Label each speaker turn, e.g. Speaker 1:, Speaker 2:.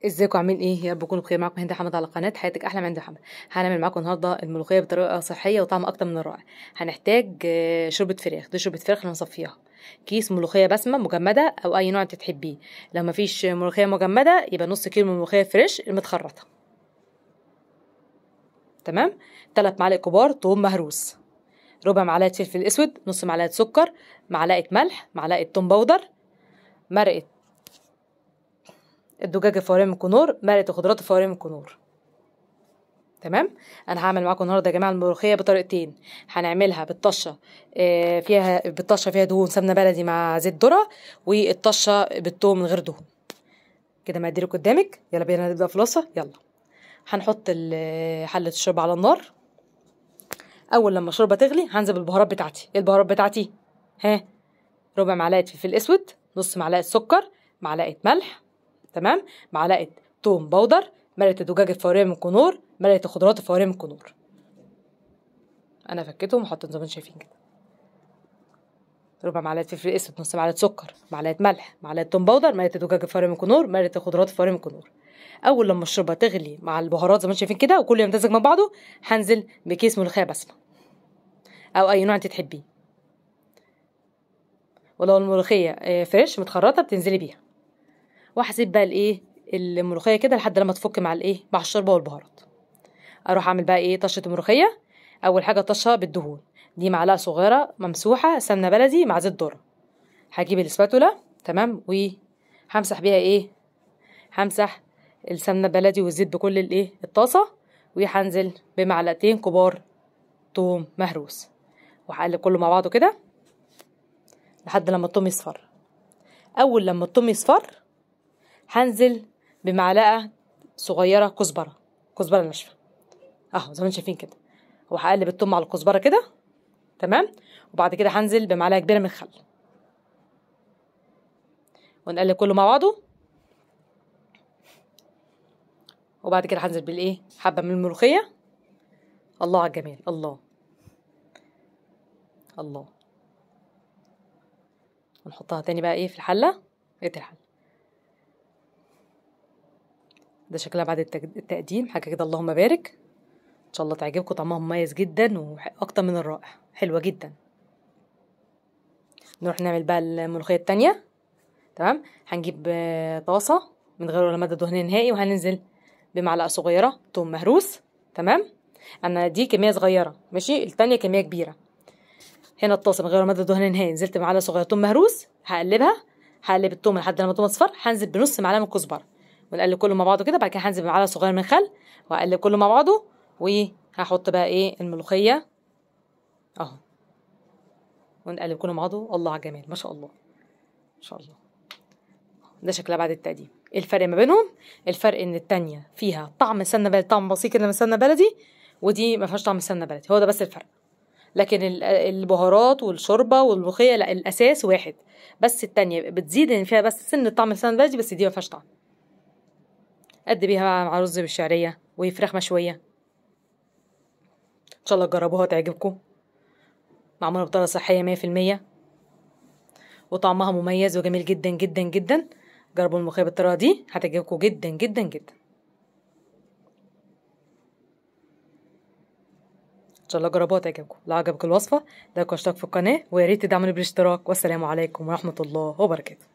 Speaker 1: ازيكم عاملين ايه؟ يا رب تكونوا بخير. معاكم هند حمد على قناه حياتك احلى من هند حمد. هنعمل معاكم النهارده الملوخيه بطريقه صحيه وطعم اكتر من رائع. هنحتاج شوربه فراخ. دي شوربه فراخ هنصفيها. كيس ملوخيه بسمه مجمده او اي نوع انت تحبيه. لو مفيش ملوخيه مجمده يبقى نص كيلو ملوخيه فريش المتخرطه. تمام. 3 معالق كبار توم مهروس، ربع معلقه فلفل اسود، نص معلقه سكر، معلقه ملح، معلقه توم باودر، مرقه الدجاج الفوريه من كنور، مرقه الخضروات الفوريه من كنور. تمام. انا هعمل معاكم النهارده يا جماعه الملوخيه بطريقتين. هنعملها بالطشه، فيها دهون سمنه بلدي مع زيت ذره، والطشه بالثوم من غير دهون. كده مقاديرك قدامك، يلا بينا نبدا في الوصفه. يلا هنحط حله الشوربه على النار. اول لما الشوربه تغلي هنزل بالبهارات بتاعتي. ايه البهارات بتاعتي؟ ربع معلقه فلفل اسود، نص معلقه سكر، معلقه ملح، تمام، معلقه توم باودر، مرقه الدجاج الفوريه من كنور، مرقه الخضروات الفوريه من كنور. انا فكيتهم وحطيتهم زي ما انتم شايفين كده. ربع معلقه فلفل اسود، نص معلقه سكر، معلقه ملح، معلقه توم باودر، مرقه الدجاج الفوريه من كنور، مرقه الخضروات الفوريه من كنور. اول لما الشوربه تغلي مع البهارات زي ما انتم شايفين كده وكله يمتزج مع بعضه، هنزل بكيس ملوخيه بسمه او اي نوع انت تحبيه. ولو الملوخيه فريش متخرطه بتنزلي بيها. وهسيب بقى الملوخيه كده لحد لما تفك مع الشوربه والبهارات. اروح اعمل بقى طشه الملوخيه. اول حاجه طشه بالدهون. دي معلقه صغيره ممسوحه سمنه بلدي مع زيت ذره. هجيب الاسباتولا، تمام، وهمسح بيها همسح السمنه البلدي والزيت بكل الطاسه. وهنزل بمعلقتين كبار توم مهروس، وهقلب كله مع بعضه كده لحد لما الثوم يصفر. اول لما الثوم يصفر هنزل بمعلقه صغيره كزبره ناشفه اهو زي ما انتم شايفين كده. وهقلب الثوم على الكزبره كده، تمام. وبعد كده هنزل بمعلقه كبيره من الخل ونقلب كله مع بعضه. وبعد كده هنزل حبه من الملوخيه. الله على الجمال، الله الله. ونحطها تاني بقى في الحله. الحله ده شكلها بعد التقديم حاجه كده اللهم بارك. ان شاء الله تعجبكم، طعمها مميز جدا واكتر من الرائع، حلوه جدا. نروح نعمل بقى الملوخيه التانية. تمام. هنجيب طاسه من غير ولا ماده دهنيه نهائي، وهننزل بمعلقه صغيره توم مهروس. تمام. انا دي كميه صغيره، ماشي، التانية كميه كبيره. هنا الطاسه من غير ماده دهنيه نهائي، نزلت بمعلقه صغيره توم مهروس. هقلب التوم لحد لما التوم اصفر. هنزل بنص معلقه من الكزبره ونقلب كله مع بعضه كده. بعد كده هنزل بمعلقه صغيره من الخل واقلب كله مع بعضه. وهحط بقى الملوخيه اهو، ونقلب كله مع بعضه. الله على الجمال، ما شاء الله ما شاء الله. ده شكلها بعد التقديم. الفرق ما بينهم، الفرق ان التانية فيها طعم سمنه بلدي، طعم بسيط كده من سمنه بلدي، ودي ما فيهاش طعم سمنه بلدي. هو ده بس الفرق. لكن البهارات والشوربه والملوخيه لا، الاساس واحد. بس التانية بتزيد ان فيها بس سن طعم السمنه البلدي، بس دي ما فيهاش طعم. قد بيها مع رز بالشعريه وفراخ مشويه. ان شاء الله تجربوها تعجبكم. معموله بطريقه صحيه 100%، وطعمها مميز وجميل جدا جدا جدا. جربوا الملوخيه بالطريقه دي هتعجبكم جدا جدا جدا. ان شاء الله جربوها تعجبكم. لو عجبك الوصفه لايك واشتراك في القناه، ويا ريت تدعموني بالاشتراك. والسلام عليكم ورحمه الله وبركاته.